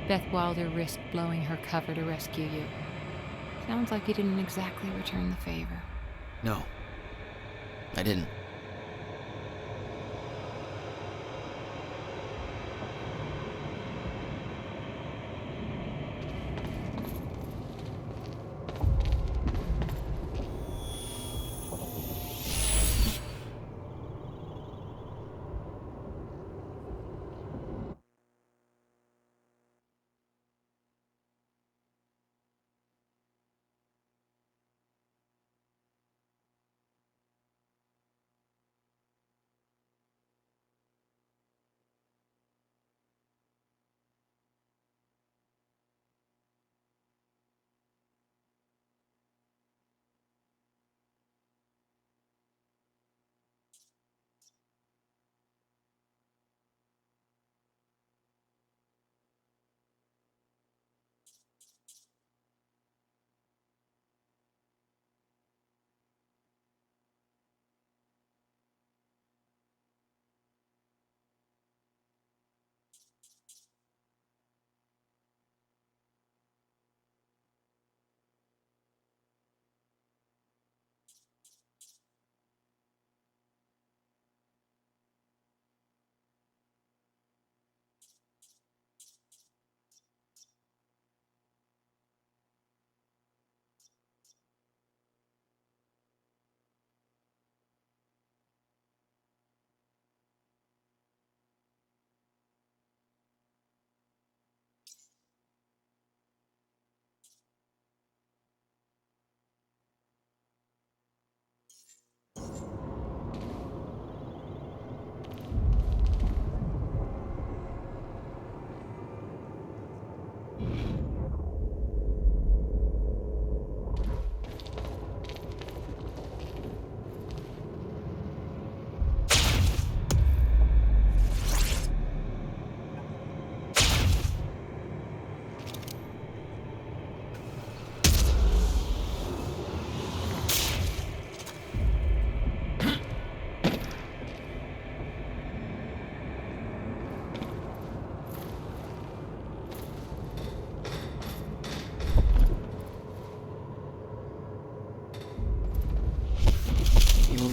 Beth Wilder risked blowing her cover to rescue you. Sounds like you didn't exactly return the favor. No, I didn't.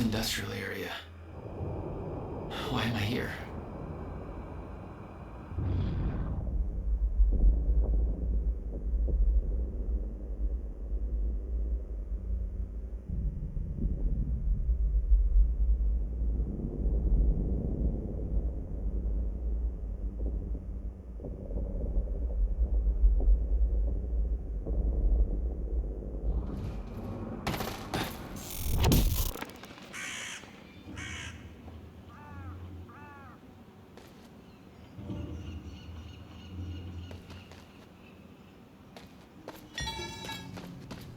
Industrial area. Why am I here?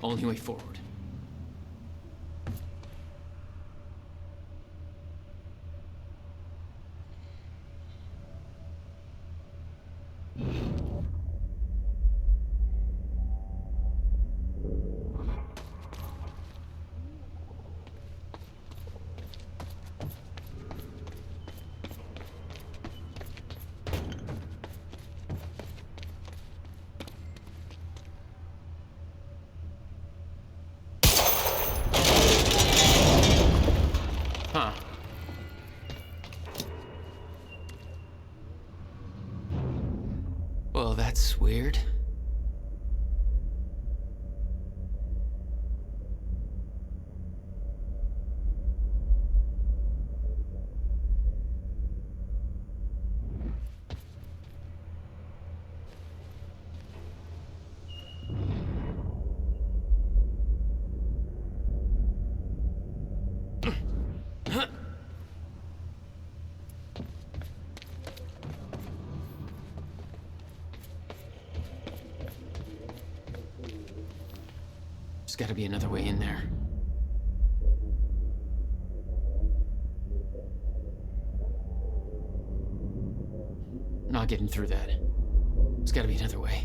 Only way forward. Huh. Well, that's weird. There's gotta be another way in there. Not getting through that. There's gotta be another way.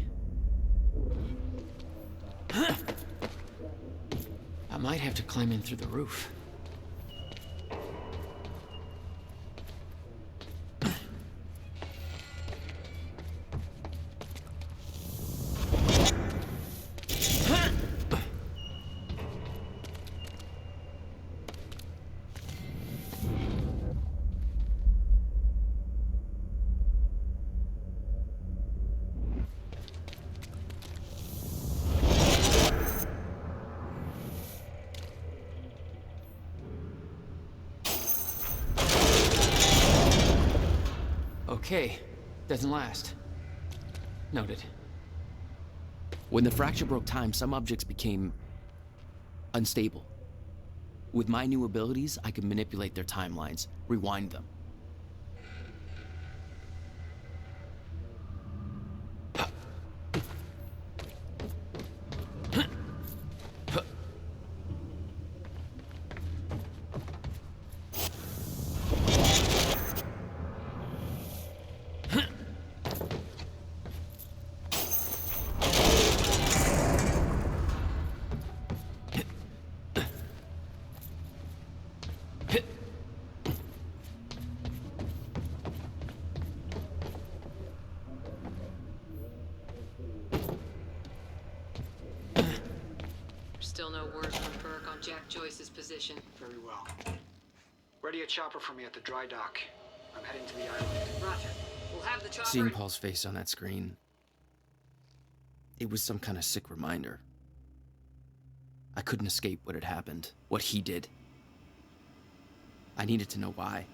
I might have to climb in through the roof. okay. Doesn't last. Noted. When the fracture broke time, some objects became unstable. With my new abilities, I could manipulate their timelines, rewind them. Still no word from Burke on Jack Joyce's position. Very well. Ready a chopper for me at the dry dock. I'm heading to the island. Roger. We'll have the chopper. Seeing Paul's face on that screen, it was some kind of sick reminder. I couldn't escape what had happened, what he did. I needed to know why,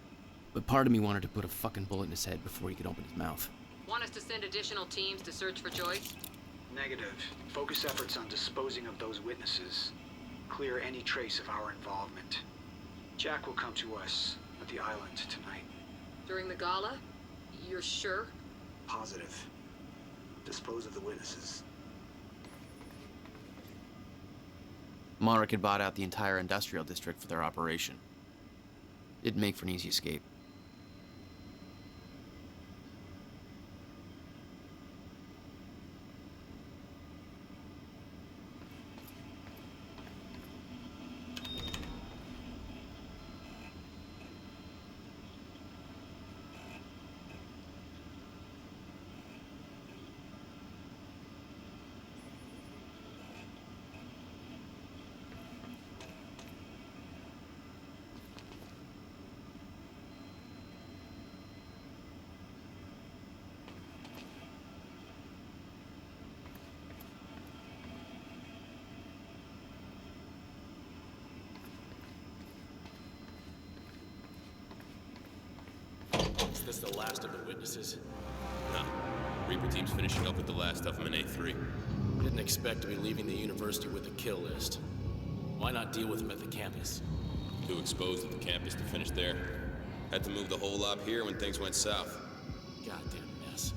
but part of me wanted to put a fucking bullet in his head before he could open his mouth. Want us to send additional teams to search for Joyce? Negative. Focus efforts on disposing of those witnesses. Clear any trace of our involvement. Jack will come to us at the island tonight. During the gala? You're sure? Positive. Dispose of the witnesses. Monarch had bought out the entire industrial district for their operation. It'd make for an easy escape. Is this the last of the witnesses? No. Reaper team's finishing up with the last of them in A3. Didn't expect to be leaving the university with a kill list. Why not deal with them at the campus? Too exposed at the campus to finish there. Had to move the whole lot here when things went south. Goddamn mess.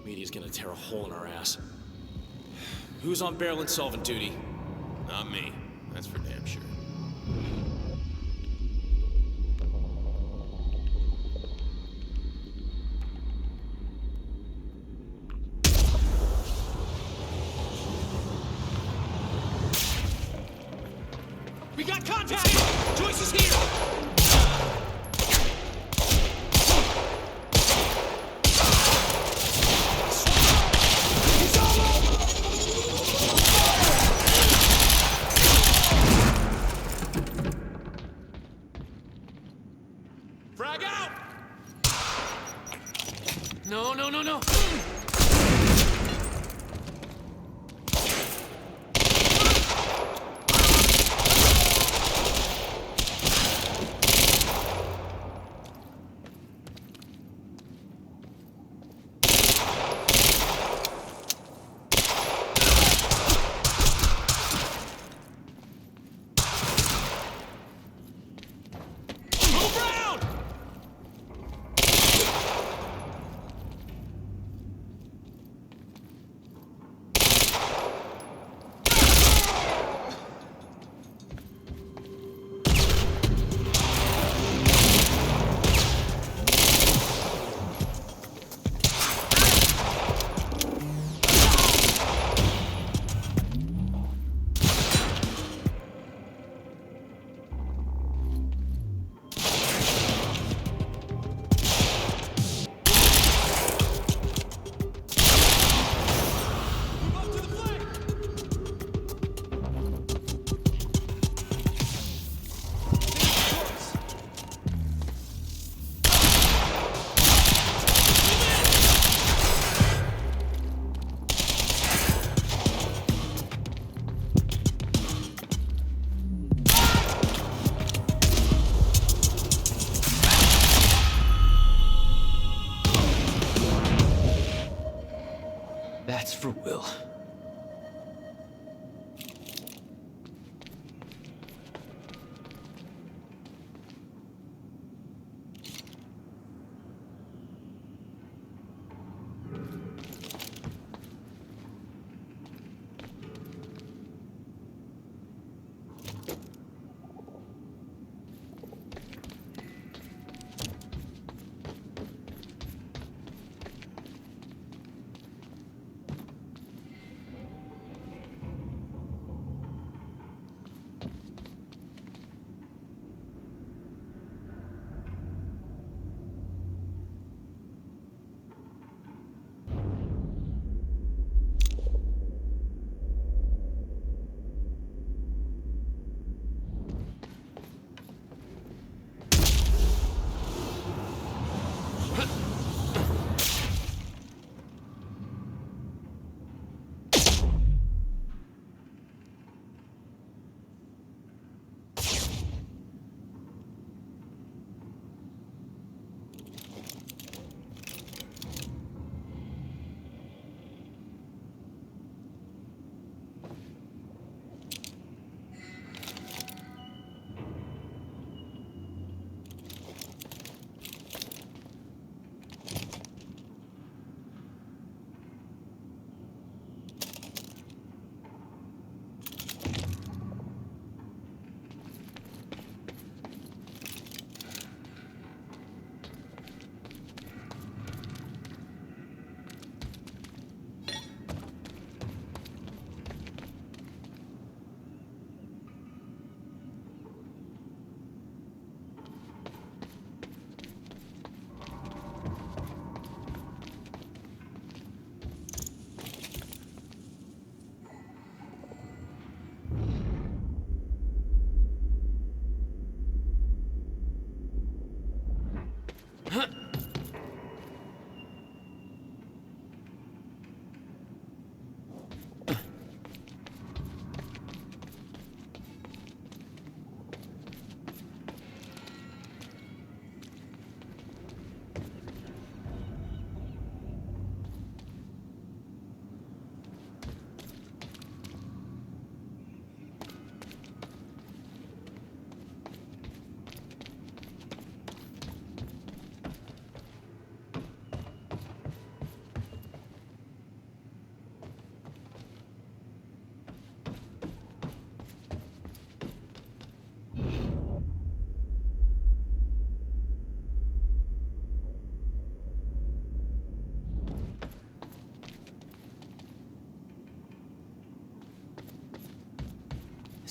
Media's gonna tear a hole in our ass. Who's on barrel and solvent duty? Not me. That's for damn sure. We got contact! Joyce is here! Frag out! No, no, no, no! That's for Will.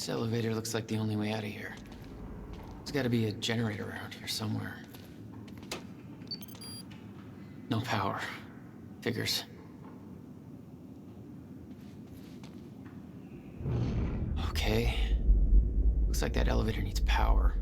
This elevator looks like the only way out of here. There's gotta be a generator around here somewhere. No power. Figures. Okay. Looks like that elevator needs power.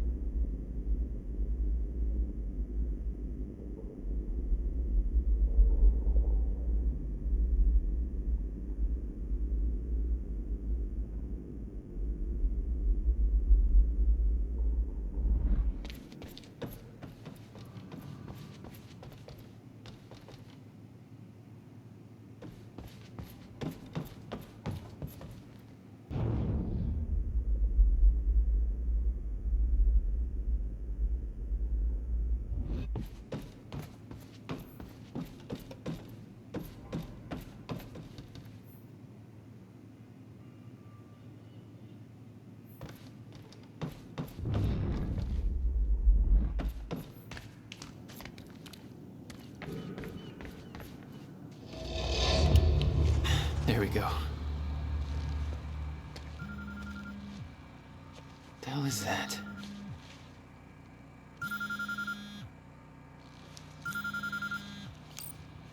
There we go. The hell is that?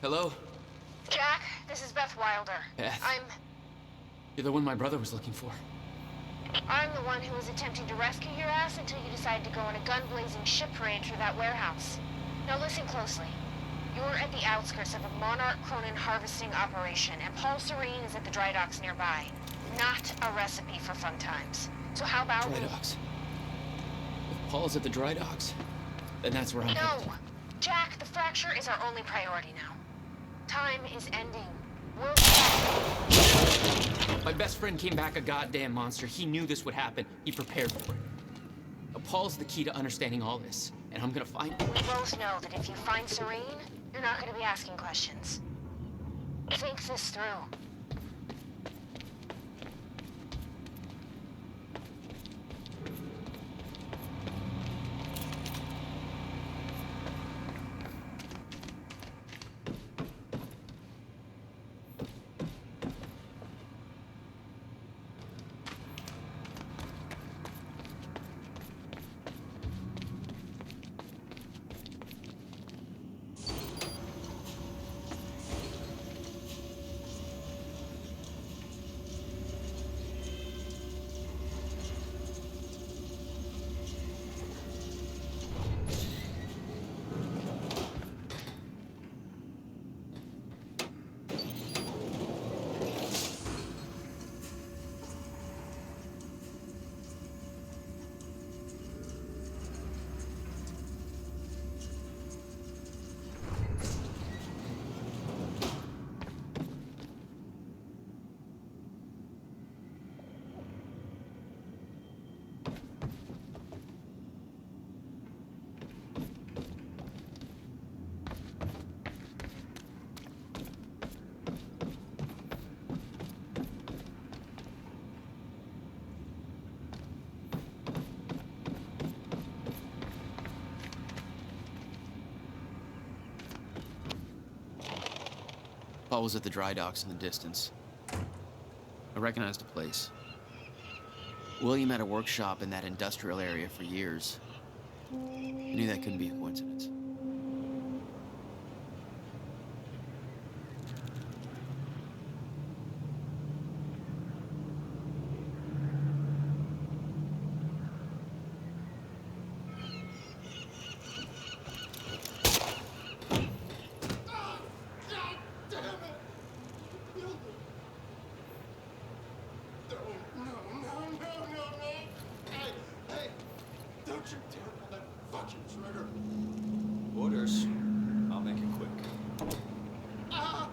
Hello? Jack, this is Beth Wilder. Beth? I'm You're the one my brother was looking for. the one who was attempting to rescue your ass until you decided to go on a gun-blazing ship parade through that warehouse. Now listen closely. You're at the outskirts of a Monarch Cronin harvesting operation, and Paul Serene is at the dry docks nearby. Not a recipe for fun times. So how about Dry docks. If Paul's at the dry docks, then that's where I'm No! headed. Jack, the fracture is our only priority now. Time is ending. We'll best friend came back a goddamn monster. He knew this would happen. He prepared for it. Paul's the key to understanding all this, and I'm gonna find him. We both know that if you find Serene, you're not gonna be asking questions. Think this through. Paul was at the dry docks in the distance. I recognized the place. William had a workshop in that industrial area for years. I knew that couldn't be a coincidence. Orders. I'll make it quick. Ah,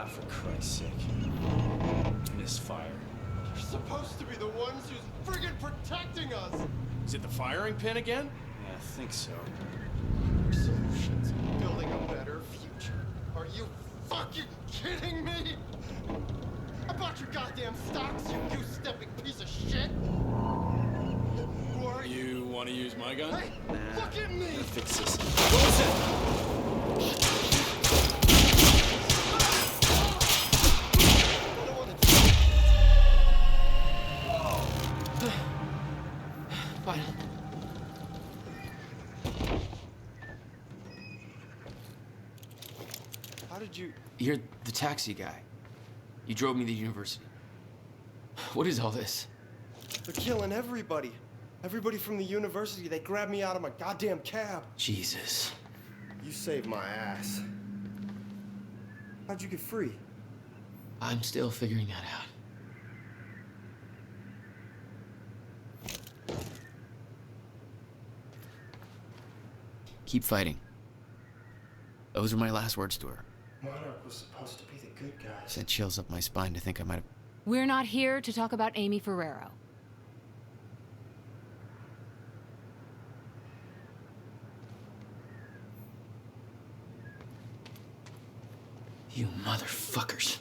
for Christ's sake. Misfire. You're supposed to be the ones who's friggin' protecting us! Is it the firing pin again? Yeah, I think so. Your solutions building a better future. Are you fucking kidding me? I bought your goddamn stocks, you goose-stepping piece of shit! Who are you? You want to use my gun? Hey, look at me! Fix this. What was that? Fine. How did you... You're the taxi guy. You drove me to the university. What is all this? They're killing everybody. Everybody from the university, they grabbed me out of my goddamn cab. Jesus. You saved my ass. How'd you get free? I'm still figuring that out. Keep fighting. Those were my last words to her. Monarch was supposed to be the good guy. Sent chills up my spine to think I might have... We're not here to talk about Amy Ferrero. You motherfuckers.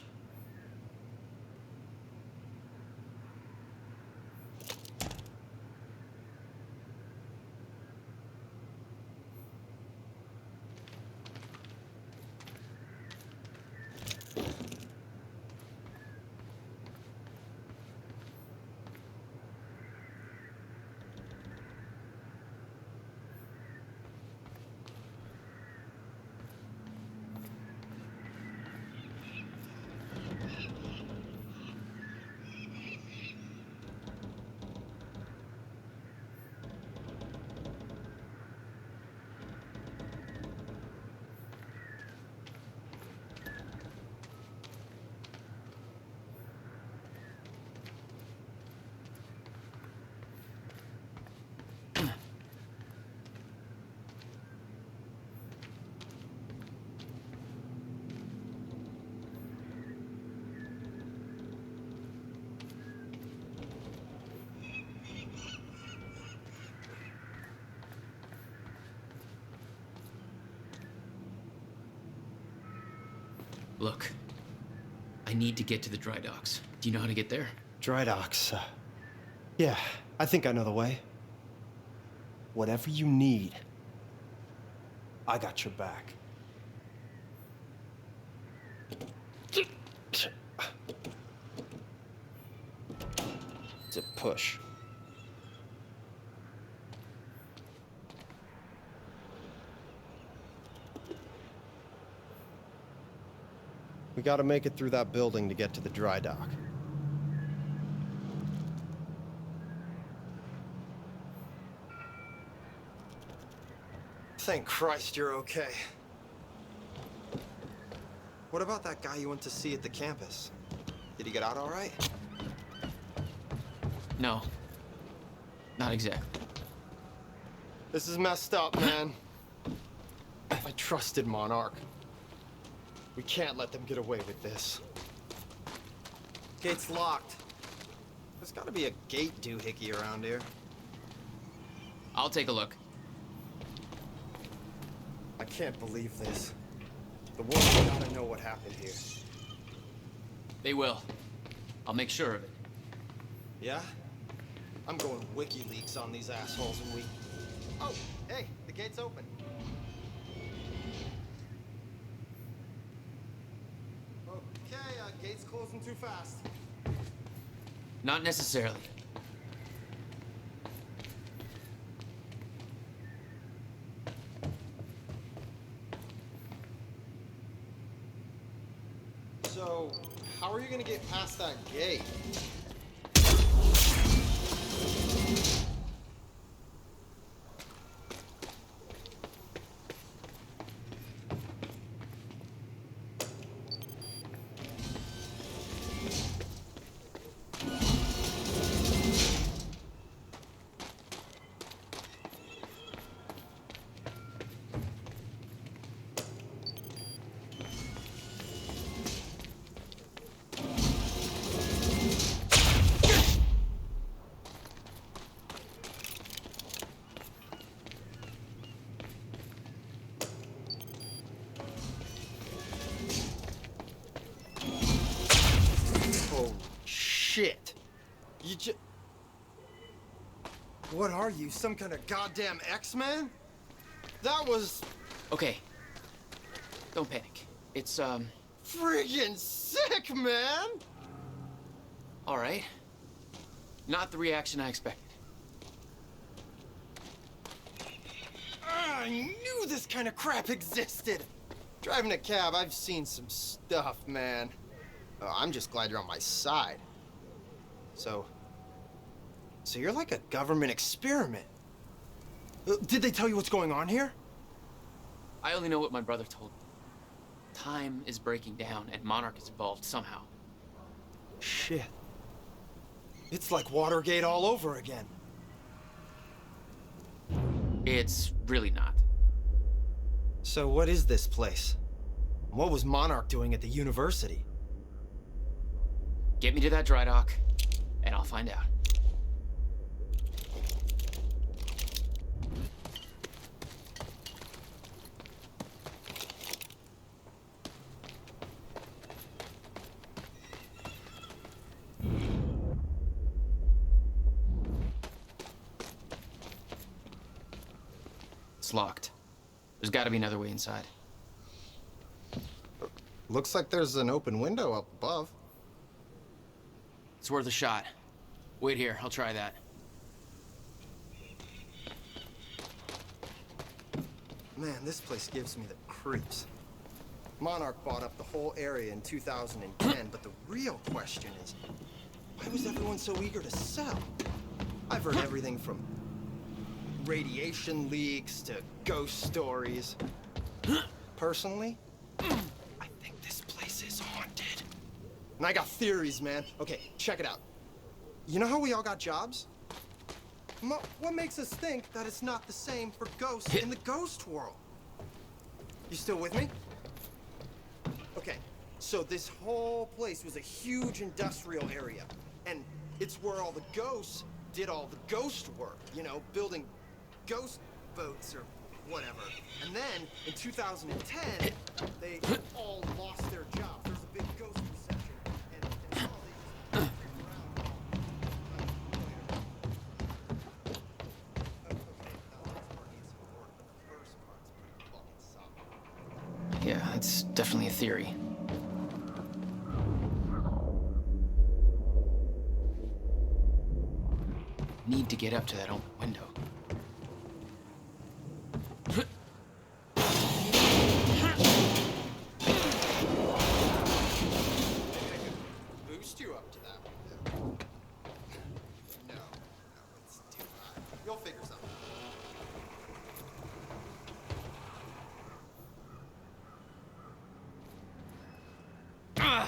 Look, I need to get to the dry docks. Do you know how to get there? Dry docks. Yeah, I think I know the way. Whatever you need, I got your back. It's a push. We gotta make it through that building to get to the dry dock. Thank Christ you're okay. What about that guy you went to see at the campus? Did he get out all right? No. Not exactly. This is messed up, man. I trusted Monarch. We can't let them get away with this. Gate's locked. There's gotta be a gate doohickey around here. I'll take a look. I can't believe this. The world gotta know what happened here. They will. I'll make sure of it. Yeah? I'm going WikiLeaks on these assholes and we... Oh, hey, the gate's open. Okay, gate's closing too fast. Not necessarily. So, how are you gonna get past that gate? Shit. You just... What are you, some kind of goddamn X-Man? That was... Okay. Don't panic. It's, friggin' sick, man! all right. Not the reaction I expected. I knew this kind of crap existed! Driving a cab, I've seen some stuff, man. I'm just glad you're on my side. So you're like a government experiment. Did they tell you what's going on here? I only know what my brother told me. Time is breaking down, and Monarch is involved somehow. Shit. It's like Watergate all over again. It's really not. So what is this place? What was Monarch doing at the university? Get me to that dry dock, and I'll find out. It's locked. There's got to be another way inside. Looks like there's an open window up above. It's worth a shot. Wait here, I'll try that. Man, this place gives me the creeps. Monarch bought up the whole area in 2010, but the real question is, why was everyone so eager to sell? I've heard everything from radiation leaks to ghost stories. Personally, I think this place is haunted. And I got theories, man. Okay, check it out. You know how we all got jobs? What makes us think that it's not the same for ghosts in the ghost world? You still with me? Okay, so this whole place was a huge industrial area. And it's where all the ghosts did all the ghost work. You know, building ghost boats or whatever. And then, in 2010, They all lost their jobs. There's a big ghost recession, and now they just figure around. Okay, now the next part needs some work, but the first part's pretty fucking solid. Yeah, it's definitely a theory. Need to get up to that open window. Boost you up to that window. No, it's too high. You'll figure something out.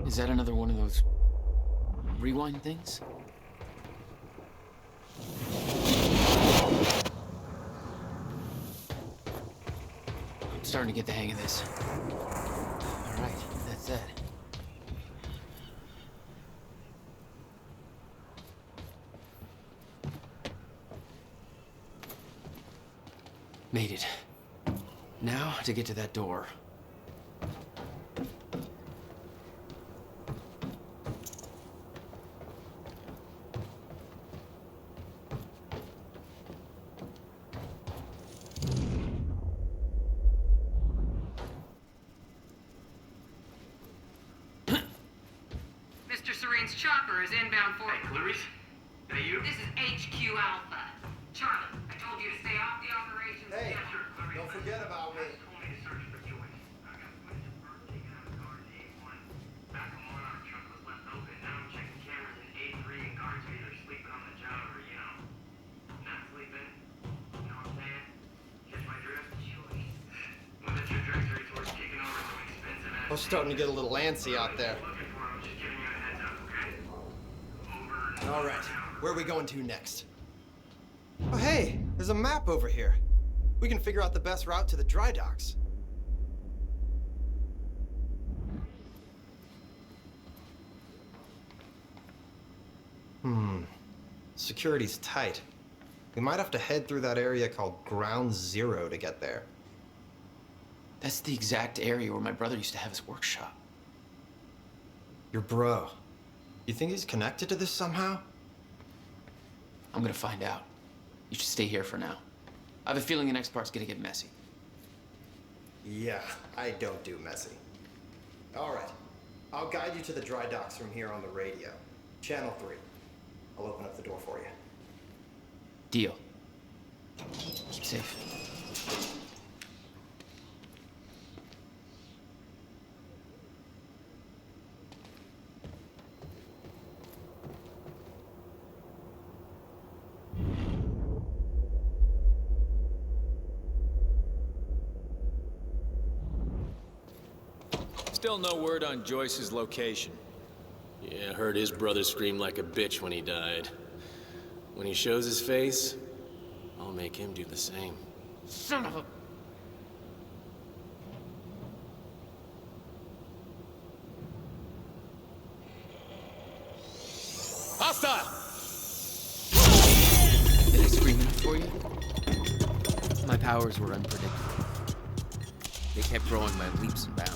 Is that another one of those rewind things? I'm starting to get the hang of this. All right, that's that. Made it. Now to get to that door. Mr. Serene's chopper is inbound for... Hey, Clarice? Hey, you? This is HQ Alpha. Charlie, I told you to stay off the operations. Hey, Yes, sir. don't forget about me. Told me to search for Joyce. I got Joyce's birth taken out of guard A1. Back when Monarch truck was left open, now I'm checking cameras in A3 and guards are either sleeping on the job or, you know, not sleeping. You know what I'm saying? Catch my drift? Joyce. When the trajectory towards kicking over some expensive ass... I was starting to get a little antsy out there. Looking for, I'm just giving you a heads up, okay? Over and All over right, now. where are we going to next? Oh, hey, there's a map over here. We can figure out the best route to the dry docks. Security's tight. We might have to head through that area called Ground Zero to get there. That's the exact area where my brother used to have his workshop. Your bro. You think he's connected to this somehow? I'm gonna find out. You should stay here for now. I have a feeling the next part's gonna get messy. Yeah, I don't do messy. All right. I'll guide you to the dry docks from here on the radio. Channel 3. I'll open up the door for you. Deal. Keep safe. Still no word on Joyce's location. Yeah, I heard his brother scream like a bitch when he died. When he shows his face, I'll make him do the same. Son of a... Hostile! Did I scream enough for you? My powers were unpredictable. They kept growing by leaps and bounds.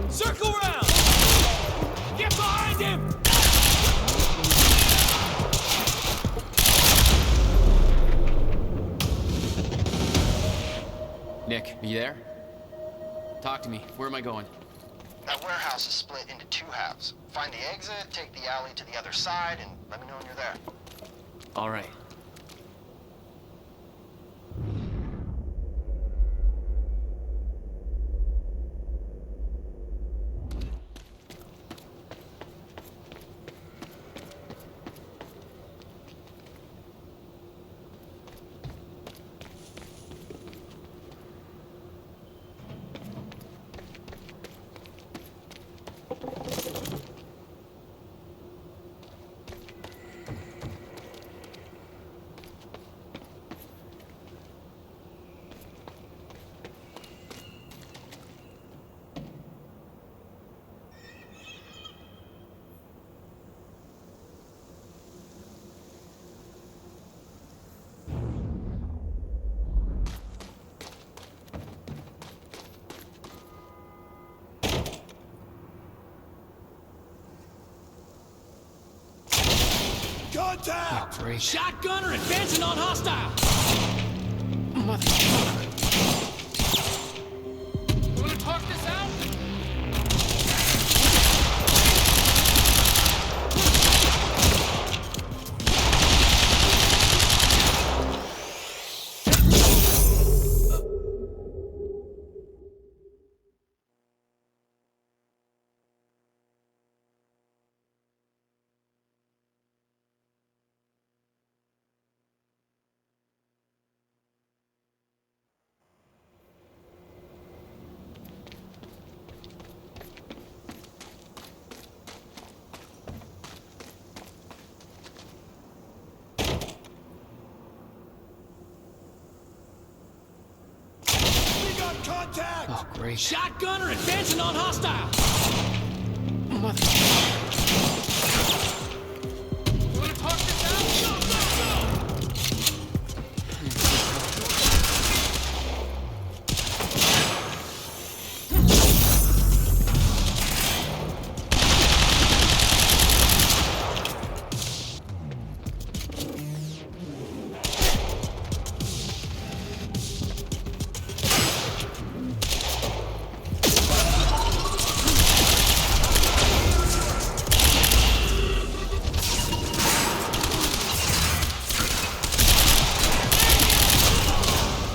Circle round! Get behind Are you there? Talk to me. Where am I going? That warehouse is split into two halves. Find the exit, take the alley to the other side, and let me know when you're there. All right. Contact! Great. Shotgunner advancing on hostile! Motherfucker. You wanna talk this out? Contact! Oh, great. Shotgunner advancing on hostile! Motherfucker. You wanna talk this out?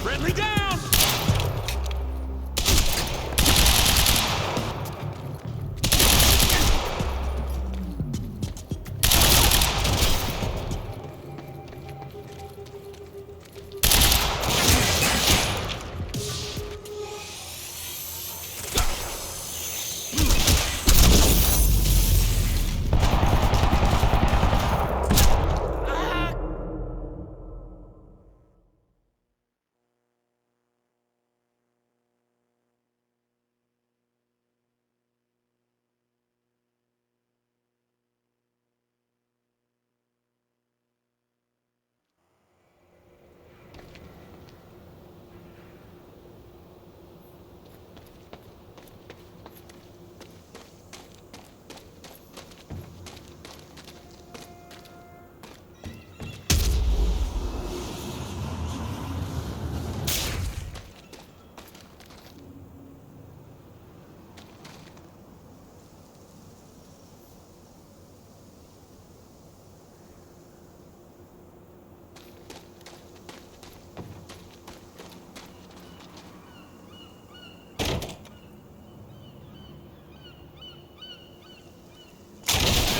Friendly down!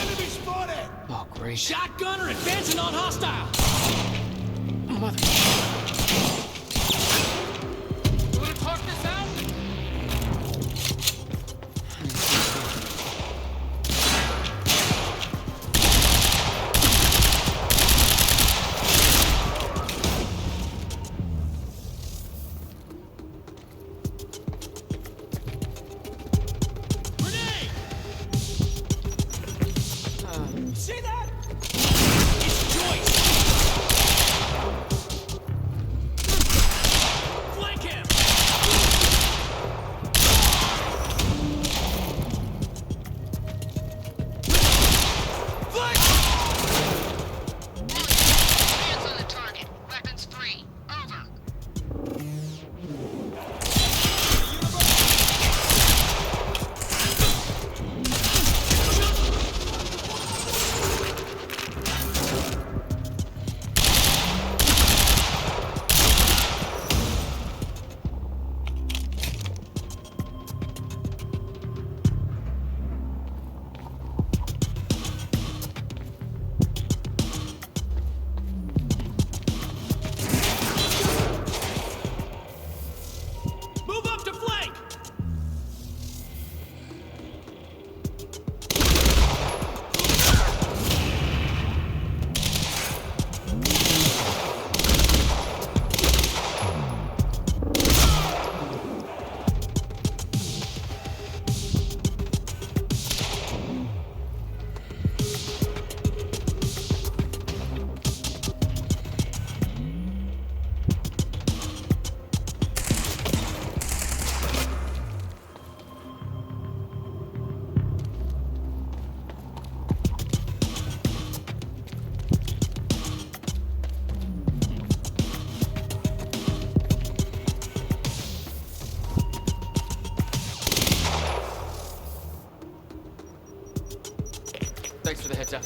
Enemy spotted! Oh, great. Shotgunner advancing on hostile! Motherfucker. You wanna talk this out? Grenade! See that? It's Joyce! the heads up.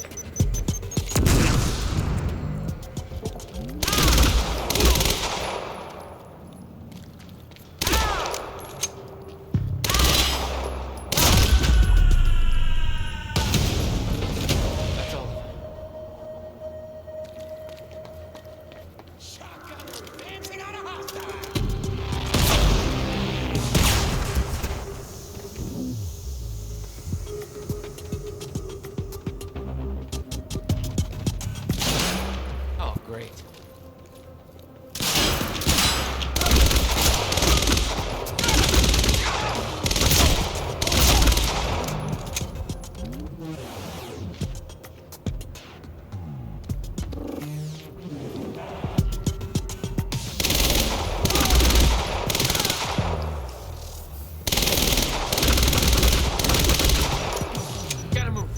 That's all. Oh, great. Gotta move.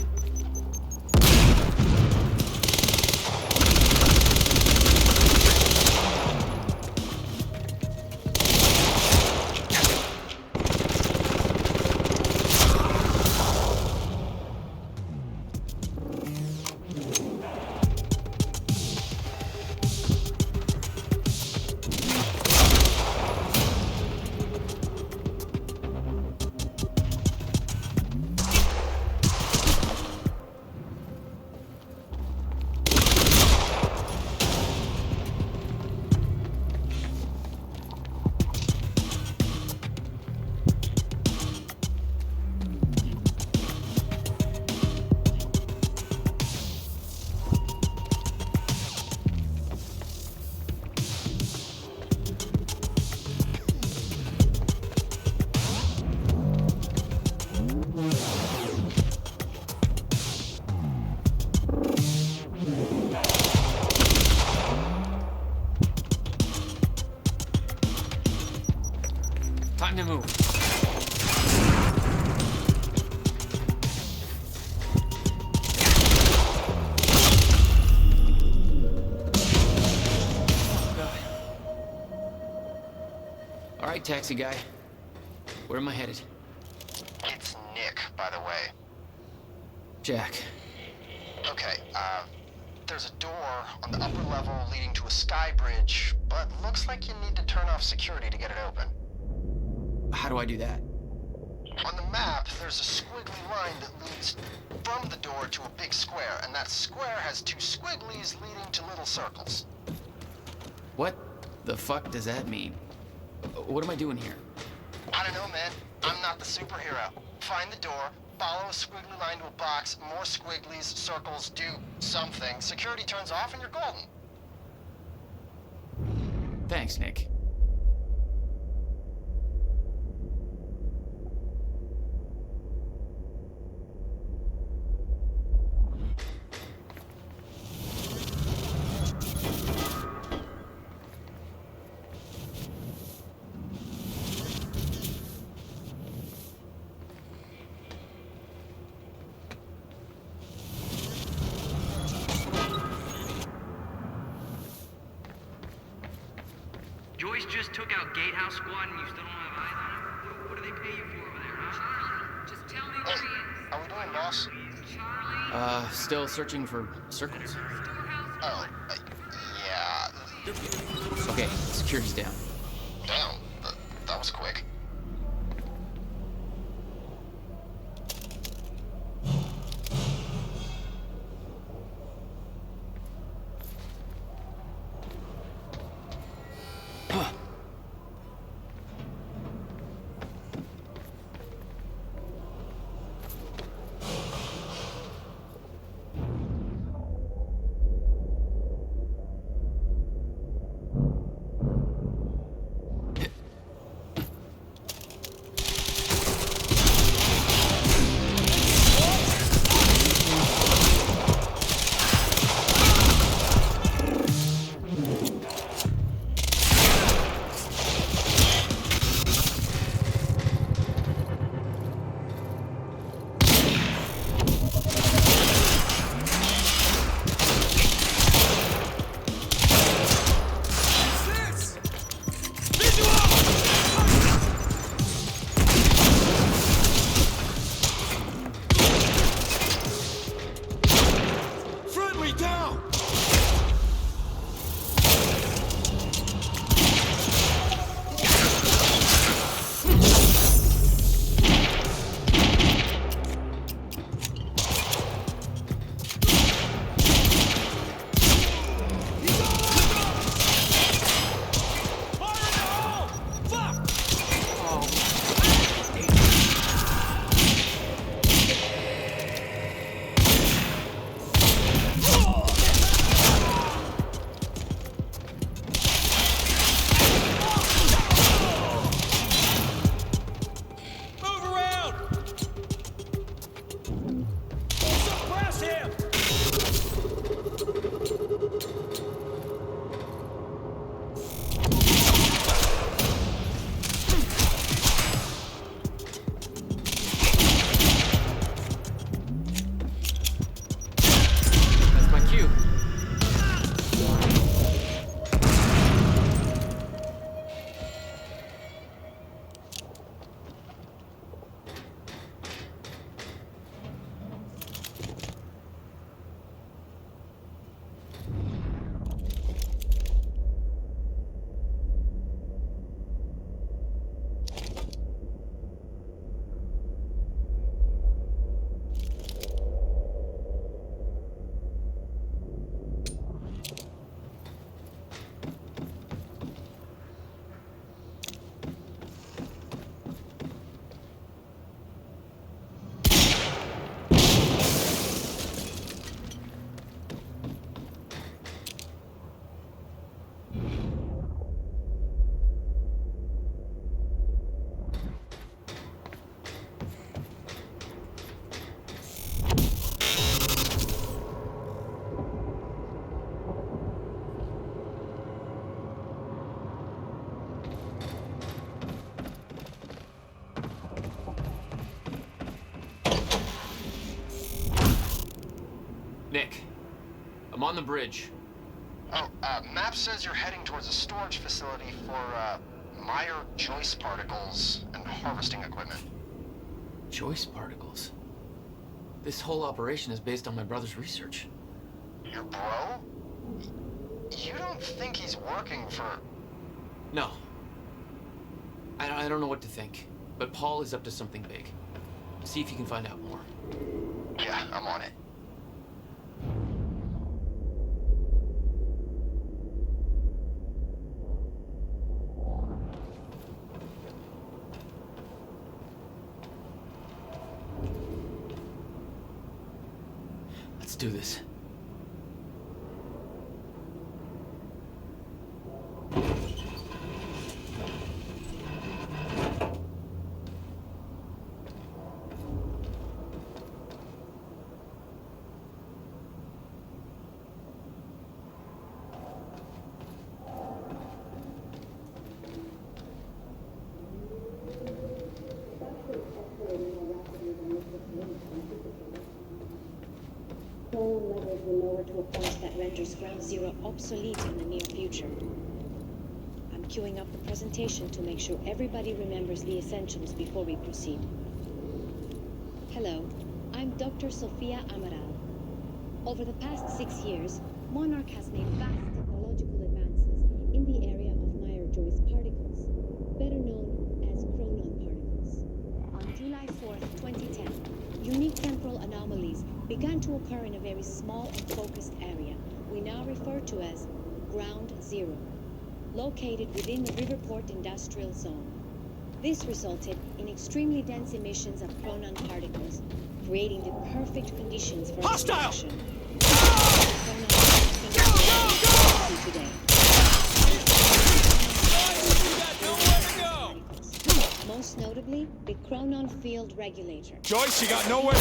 Time to move. All right, taxi guy. Where am I headed? It's Nick, by the way. Jack. Okay, there's a door on the upper level leading to a sky bridge, but looks like you need to turn off security to get it open. How do I do that? On the map, there's a squiggly line that leads from the door to a big square, and that square has two squigglies leading to little circles. What the fuck does that mean? What am I doing here? I don't know, man. I'm not the superhero. Find the door, follow a squiggly line to a box, more squigglies, circles, do something. Security turns off and you're golden. Thanks, Nick. Joyce just took out Gatehouse Squad and you still don't have eyes on him? What do they pay you for over there, huh? Charlie, just tell me where he is. How we doing, boss? Charlie? Still searching for circles. Oh, yeah. Okay, security's down. Damn, that was quick. on the bridge. Oh, map says you're heading towards a storage facility for, Meyer Joyce particles and harvesting equipment. Joyce particles? This whole operation is based on my brother's research. Your bro? You don't think he's working for... No. I don't know what to think, but Paul is up to something big. See if you can find out more. Yeah, I'm on it. Let's do this. Chronon levels will lower to a point that renders Ground Zero obsolete in the near future. I'm queuing up the presentation to make sure everybody remembers the essentials before we proceed. Hello, I'm Dr. Sofia Amaral. Over the past 6 years, Monarch has made vast technological advances in the area of Meyer-Joyce particles, better known as Chronon particles. On July 4th, 2010, unique temporal anomalies began to occur in a very small and focused area we now refer to as Ground Zero, located within the Riverport Industrial Zone. This resulted in extremely dense emissions of chronon particles, creating the perfect conditions for extraction. Today. Most notably, the Chronon Field Regulator. Joyce, you got nowhere.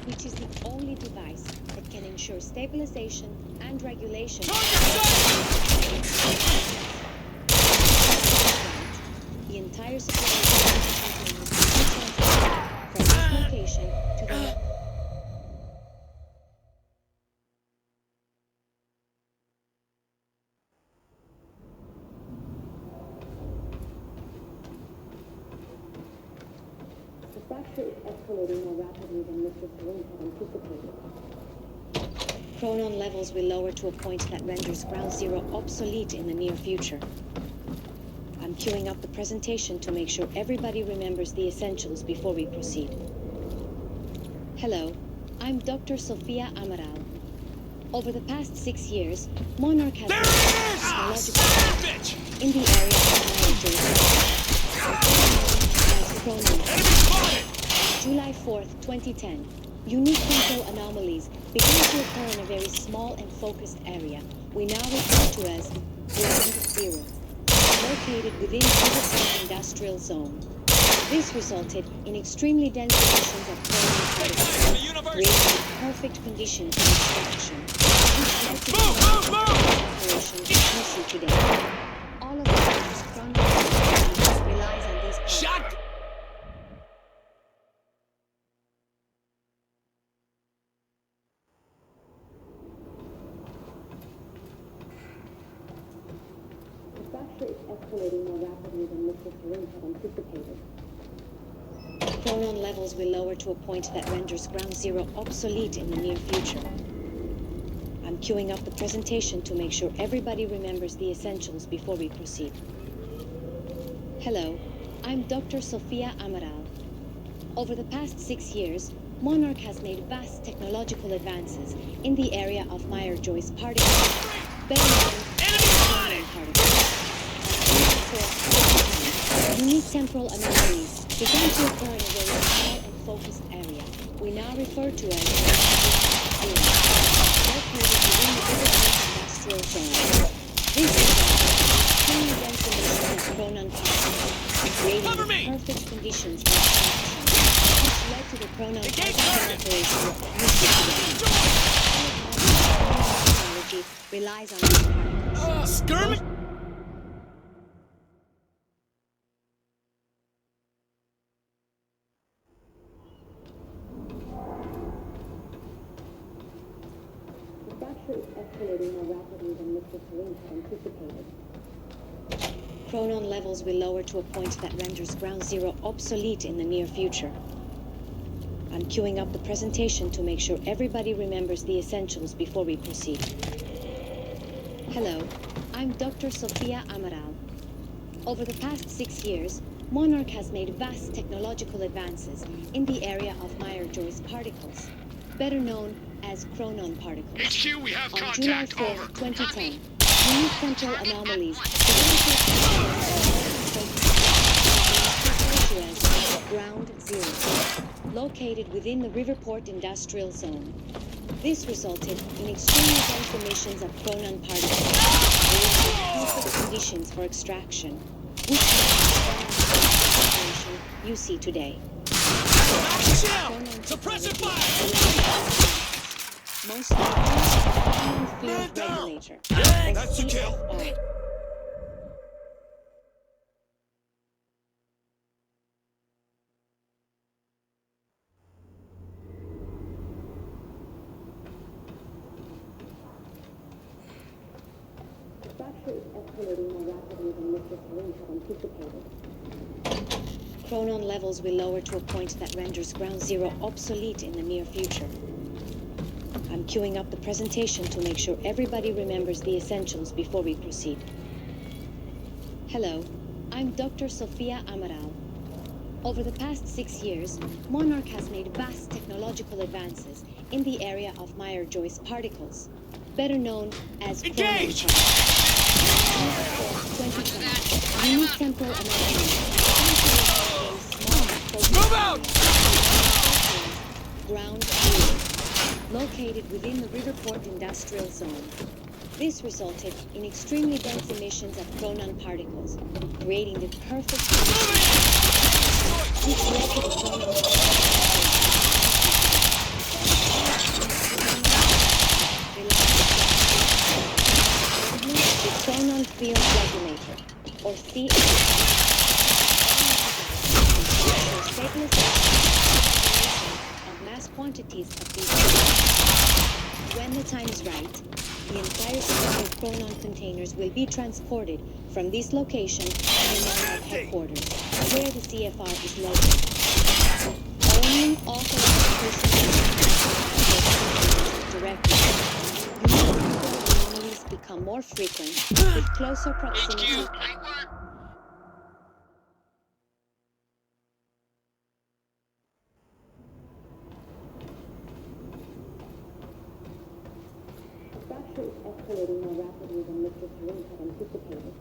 Which is the only device that can ensure stabilization and regulation. The entire supply chain was from this location to the fracture is escalating more rapidly than Mr. Salim had anticipated. Chronon levels will lower to a point that renders Ground Zero obsolete in the near future. I'm queuing up the presentation to make sure everybody remembers the essentials before we proceed. Hello, I'm Dr. Sofia Amaral. Over the past 6 years, Monarch has made technological advances in the area of Chronon. July 4th, 2010, unique temporal anomalies began to occur in a very small and focused area we now refer to as Ground Zero, located within the Riverport Industrial Zone. This resulted in extremely dense emissions of chronon particles, creating the perfect conditions for extraction, which led to the operation we see today. All of this chronon relies on these particles. Is escalating more rapidly than Mr. Salim had anticipated. Chronon levels will lower to a point that renders Ground Zero obsolete in the near future. I'm queuing up the presentation to make sure everybody remembers the essentials before we proceed. Hello, I'm Dr. Sofia Amaral. Over the past 6 years, Monarch has made vast technological advances in the area of Meyer-Joyce particles, better known as chronon particles. Unique temporal anomalies began to occur in a very small and focused area we now refer to as Zero, located within the Riverport Industrial Zone. This is extremely dense emissions of chronon particles, creating the perfect conditions for extraction, which led to the chronon particle operation listed today. Technology relies on these particles. Skirmish! Is Mr. Karim had anticipated. Chronon levels will lower to a point that renders Ground Zero obsolete in the near future. I'm queuing up the presentation to make sure everybody remembers the essentials before we proceed. Hello, I'm Dr. Sofia Amaral. Over the past 6 years, Monarch has made vast technological advances in the area of Meyer-Joyce particles, better known as chronon particles. HQ, we have On contact. July 4th, Over. 2010, unique temporal anomalies Ground Zero, located within the Riverport Industrial Zone. This resulted in extremely dense emissions of chronon particles, creating perfect conditions for extraction, which led to the situation you see today. Suppressive fire! Most notably, field regulator. That's the kill. CFR. The fracture is escalating more rapidly than Mr. Karim had anticipated. Chronon levels will lower to a point that renders Ground Zero obsolete in the near future. I'm queuing up the presentation to make sure everybody remembers the essentials before we proceed. Hello, I'm Dr. Sofia Amaral. Over the past 6 years, Monarch has made vast technological advances in the area of Meyer-Joyce particles, better known as Engage! chronon particles. Unique temporal anomalies. Move out! Ground Zero, located within the Riverport Industrial Zone. This resulted in extremely dense emissions of chronon particles, creating the perfect conditions which led to the chronon field regulator, or CFR. Of mass quantities of these chemicals. When the time is right, the entire supply of chronon containers will be transported from this location to the Monarch headquarters, where the CFR is located. Only authorized personnel directly. Unique anomalies become more frequent with closer proximity. Escalating more rapidly than Mr. Karim had anticipated.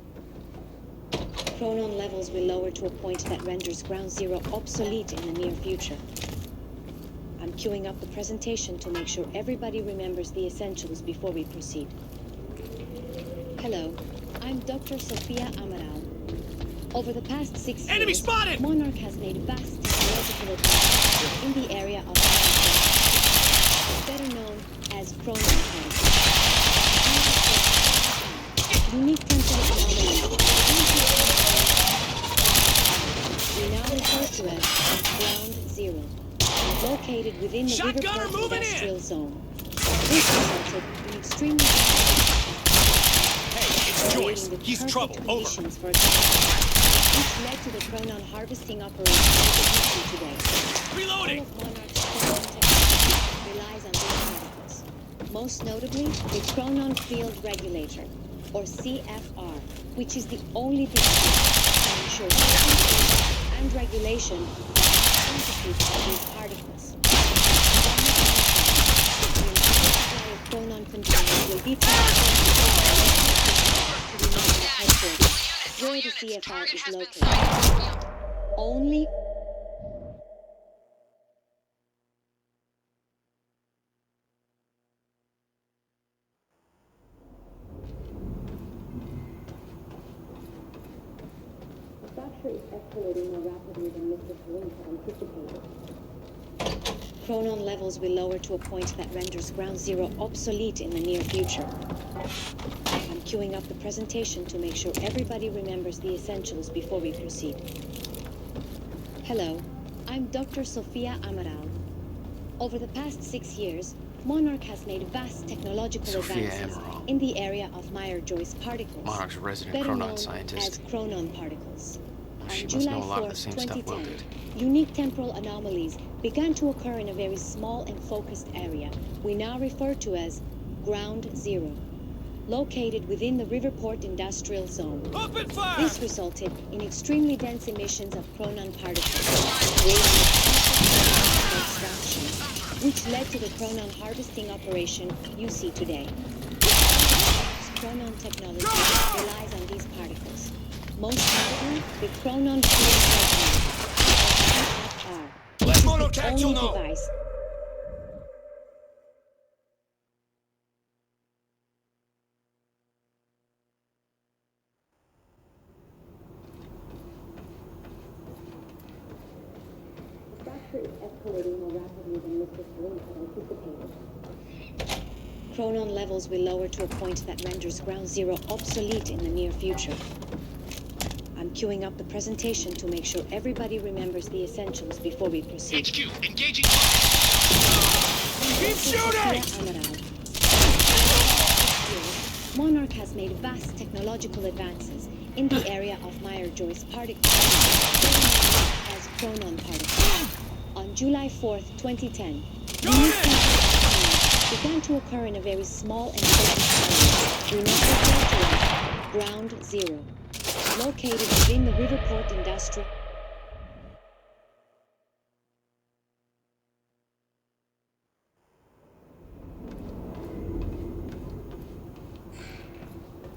Chronon levels will lower to a point that renders Ground Zero obsolete in the near future. I'm queuing up the presentation to make sure everybody remembers the essentials before we proceed. Hello, I'm Dr. Sofia Amaral. Over the past 6 Enemy years, spotted! Monarch has made vast technological advances in the area of better known as chronon particles. Unique temporal anomalies. We now refer to as Ground Zero, located within the Riverport Industrial Zone. This resulted in extremely It's Joyce. He's trouble. Over. For which led to the chronon harvesting operation that we see today. Reloading. All of Monarch's chronon technology relies on these particles. Most notably, the chronon field regulator, or CFR, which is the only device to ensure safety and regulation of the quantities of these particles. The entire supply of chronon containers will be transported to the Monarch headquarters, where the CFR is located. Only is escalating more rapidly than Mr. Karim had anticipated. Chronon levels will lower to a point that renders Ground Zero obsolete in the near future. I'm queuing up the presentation to make sure everybody remembers the essentials before we proceed. Hello, I'm Dr. Sofia Amaral. Over the past 6 years, Monarch has made vast technological Sophia advances Amaral. in the area of Meyer-Joyce particles, Monarch's resident better chronon known scientist. as chronon particles. She On must July know a lot of the 4th, same stuff Will 2010, did. unique temporal anomalies began to occur in a very small and focused area we now refer to as Ground Zero, located within the Riverport Industrial Zone. Open fire! This resulted in extremely dense emissions of chronon particles, creating a process of extraction, which led to the chronon harvesting operation you see today. Chronon technology relies on these particles. Most notably, the chronon field regulator, or Let CFR, Monocatchel only know! device escalating more rapidly than Mr. Flynn had anticipated. Chronon levels will lower to a point that renders Ground Zero obsolete in the near future. I'm queuing up the presentation to make sure everybody remembers the essentials before we proceed. HQ, engaging. Keep shooting! Monarch has made vast technological advances in the area of Meyer-Joyce particles, as chronon particles. On July 4th, 2010, unique began to occur in a very small and focused area we now refer to as Ground Zero, located within the Riverport Industrial.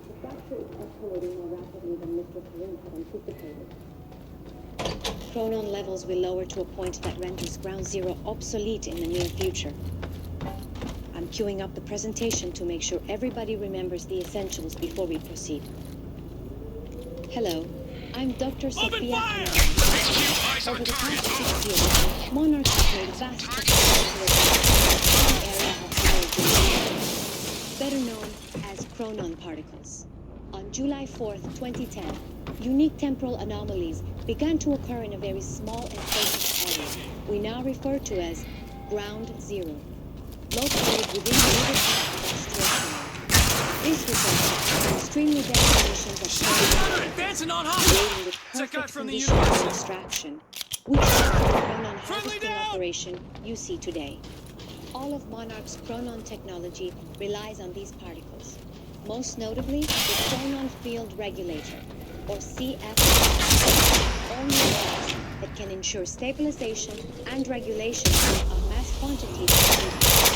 The fracture is escalating more rapidly than Mr. Flynn had anticipated. Chronon levels will lower to a point that renders Ground Zero obsolete in the near future. I'm queuing up the presentation to make sure everybody remembers the essentials before we proceed. Hello, I'm Dr. Sophia Amaral. Over the past 6 years, Monarch has made vast technological advances in the area of Meyer-Joyce, better known as chronon particles. On July 4th, 2010, unique temporal anomalies began to occur in a very small and focused area we now refer to as Ground Zero, located within the Riverport Industrial Zone. This resulted in extremely dense emissions of chronon Advancing on hot! creating the It's that guy perfect from the conditions for university. extraction, which led to the chronon Friendly harvesting down! operation you see today. All of Monarch's chronon technology relies on these particles, most notably the chronon field regulator, or CFR, only device that can ensure stabilization and regulation of mass quantities of particles.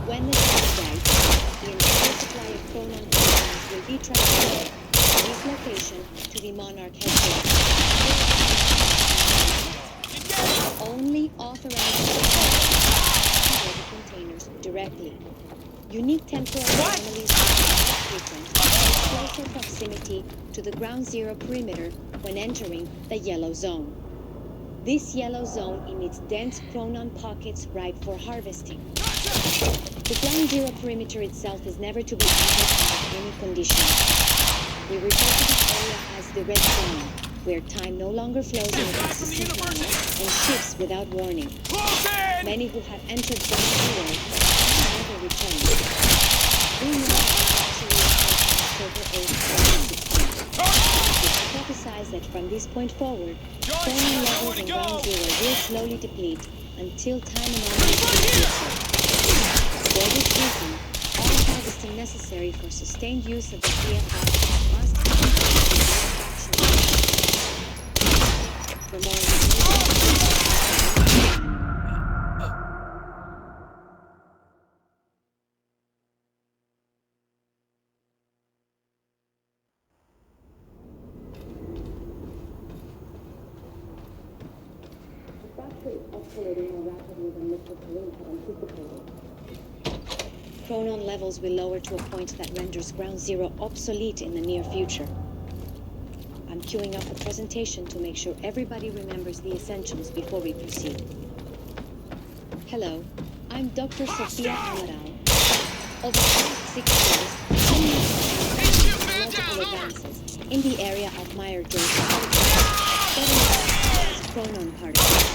When the time is right, the entire supply of chronon particles will be transferred from this location to the Monarch headquarters. Only authorized the containers directly. Unique temporal anomalies are frequent in closer proximity to the Ground Zero perimeter when entering the yellow zone. This yellow zone emits dense chronon pockets ripe for harvesting. The Ground Zero perimeter itself is never to be entered under any conditions. We refer to this area as the red zone, where time no longer flows in a consistent manner and shifts without warning. Many who have entered Ground Zero have never returned. We know that actually October 8th, 2016. It's hypothesized that from this point forward, chronon levels in Ground Zero will slowly deplete until time anomalies will do so. For this reason, all harvesting necessary for sustained use of the CFR must be completed. For more information, escalating more rapidly than Mr. Flynn had anticipated. Chronon levels will lower to a point that renders Ground Zero obsolete in the near future. I'm queuing up the presentation to make sure everybody remembers the essentials before we proceed. Hello, I'm Dr. Sophia Amaral. Over the past 6 years, technological advances in the area of Meyer-Joyce particles, better known as chronon particles.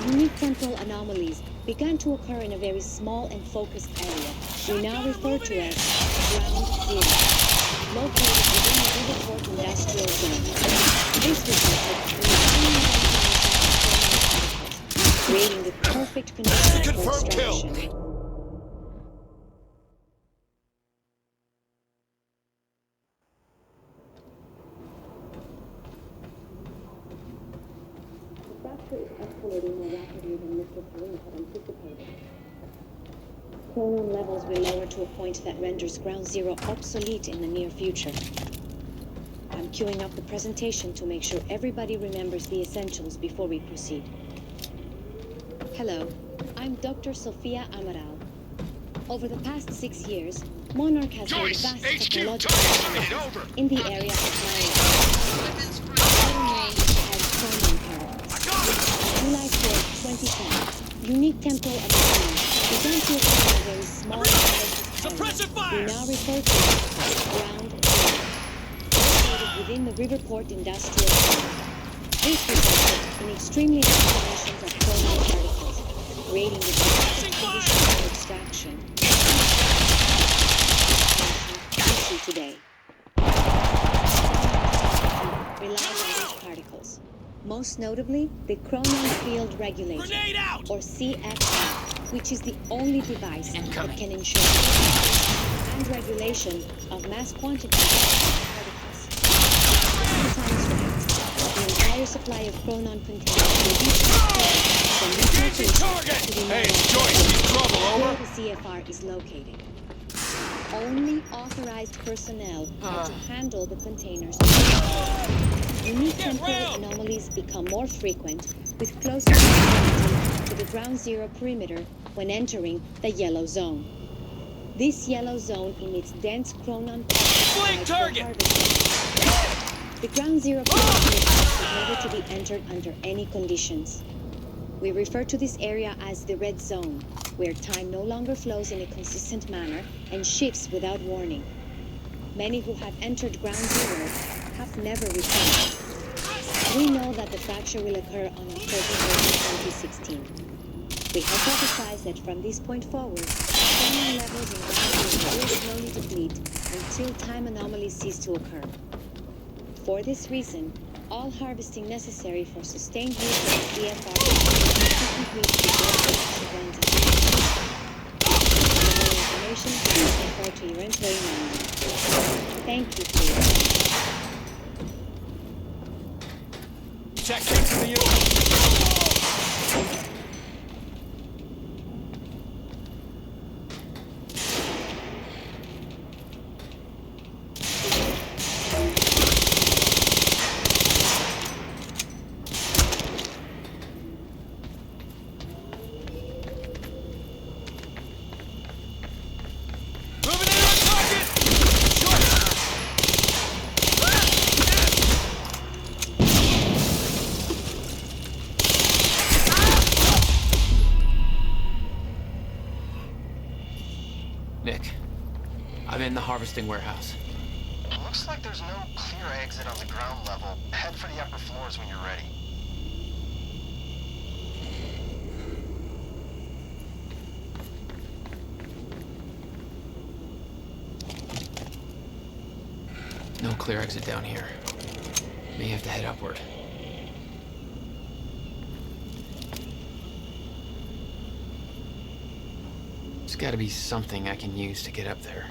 Unique temporal anomalies began to occur in a very small and focused area we now refer to as Ground Zero, located within the Riverport Industrial Zone. This resulted in the creating the perfect conditions for Confirmed kill. extraction. The fracture is escalating more rapidly than Mr. Serena had anticipated. Chronon levels will lower to a point that renders Ground Zero obsolete in the near future. I'm queuing up the presentation to make sure everybody remembers the essentials before we proceed. Hello, I'm Dr. Sofia Amaral. Over the past 6 years, Monarch has made vast technological advances in the area of biology. As Chronon parallels. July 4, 2010, unique temporal anomalies began to occur in a very small Suppressive fire! we now refer to as Ground Zero, located within the Riverport Industrial Zone. This resulted in extremely high emissions of chronon particles, creating the perfect conditions for extraction. Issue today relies on these particles. Most notably, the Chronon Field Regulator, or CFR, which is the only device that can ensure and regulation of mass quantities of particles. Sometimes right, the entire supply of Chronon containers will be transferred from this location to the Hey, it's Joyce. Keep trouble, over. where the CFR is located. Only authorized personnel are to handle the containers. Unique temporal anomalies become more frequent with closer proximity to the Ground Zero perimeter when entering the yellow zone. This yellow zone emits dense chronon particles for harvesting. The Ground Zero perimeter is never to be entered under any conditions. We refer to this area as the red zone, where time no longer flows in a consistent manner and shifts without warning. Many who have entered Ground Zero have never returned. We know that the fracture will occur on October 2016. We hypothesize that from this point forward, chronon levels in Ground Zero will slowly deplete until time anomalies cease to occur. For this reason, all harvesting necessary for sustained use of the CFR must be complete before production runs out. For more information, please refer to your employee manual. Thank you for your time. Check in for the unit. Nick, I'm in the harvesting warehouse. Looks like there's no clear exit on the ground level. Head for the upper floors when you're ready. No clear exit down here. May have to head upward. There's gotta be something I can use to get up there.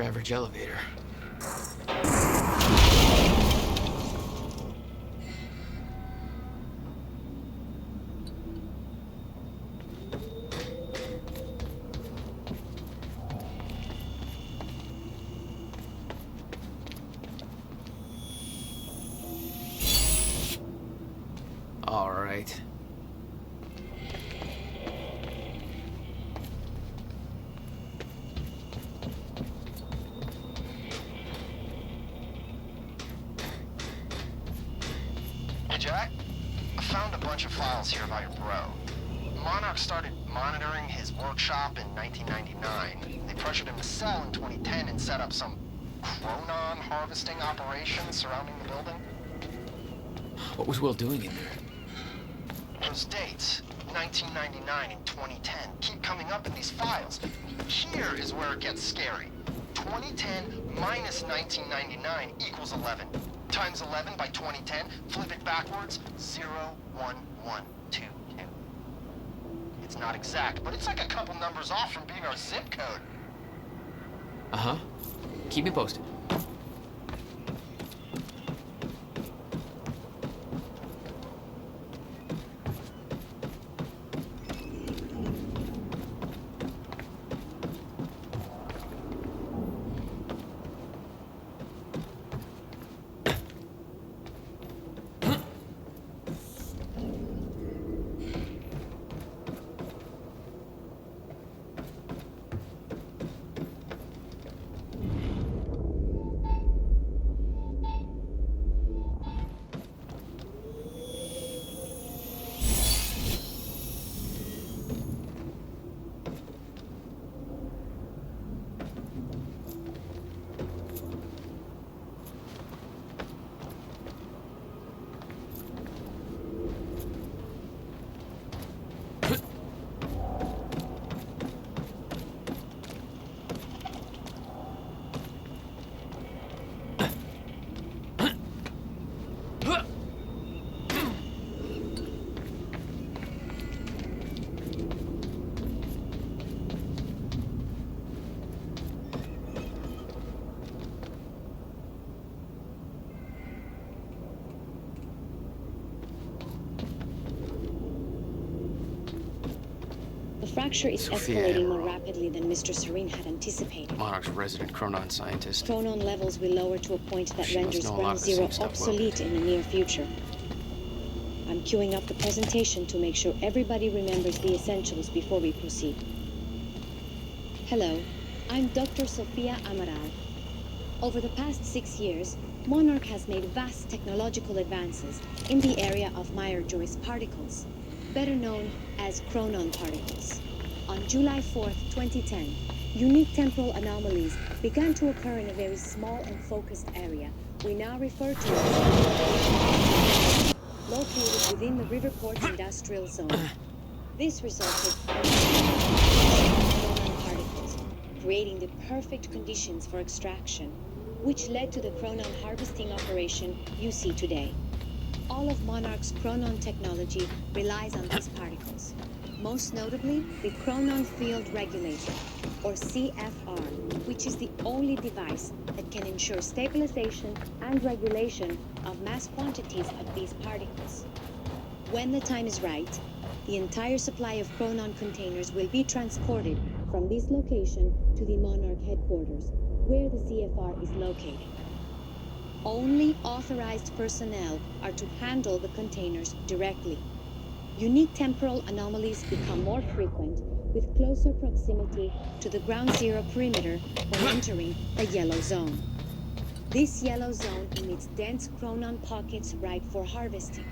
your average elevator. All right. Hey, Jack. I found a bunch of files here about your bro. Monarch started monitoring his workshop in 1999. They pressured him to sell in 2010 and set up some chronon harvesting operation surrounding the building. What was Will doing in there? Those dates, 1999 and 2010, keep coming up in these files. Here is where it gets scary. 2010 minus 1999 equals 11. Times 11 by 2010, flip it backwards, 01122. It's not exact, but it's like a couple numbers off from being our zip code. Uh-huh. Keep me posted. The fracture is Sophia. escalating more rapidly than Mr. Serene had anticipated. Monarch's resident chronon scientist. Chronon levels will lower to a point that She must renders know a lot Ground of the Zero same stuff Will obsolete in the near future. I'm queuing up the presentation to make sure everybody remembers the essentials before we proceed. Hello, I'm Dr. Sofia Amaral. Over the past 6 years, Monarch has made vast technological advances in the area of Meyer-Joyce particles, better known as chronon particles. On July 4th, 2010, unique temporal anomalies began to occur in a very small and focused area we now refer to as located within the Riverport Industrial Zone. This resulted in chronon particles, creating the perfect conditions for extraction, which led to the chronon harvesting operation you see today. All of Monarch's chronon technology relies on these particles, most notably the chronon field regulator, or CFR, which is the only device that can ensure stabilization and regulation of mass quantities of these particles. When the time is right, the entire supply of chronon containers will be transported from this location to the Monarch headquarters, where the CFR is located. Only authorized personnel are to handle the containers directly. Unique temporal anomalies become more frequent with closer proximity to the Ground Zero perimeter when entering a yellow zone. This yellow zone emits dense chronon pockets ripe for harvesting.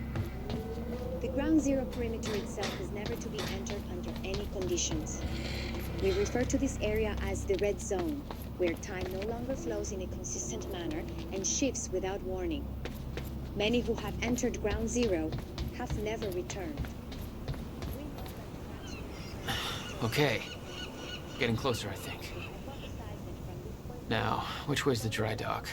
The Ground Zero perimeter itself is never to be entered under any conditions. We refer to this area as the red zone, where time no longer flows in a consistent manner and shifts without warning. Many who have entered Ground Zero have never returned. Okay. Getting closer, I think. Now, which way's the dry dock?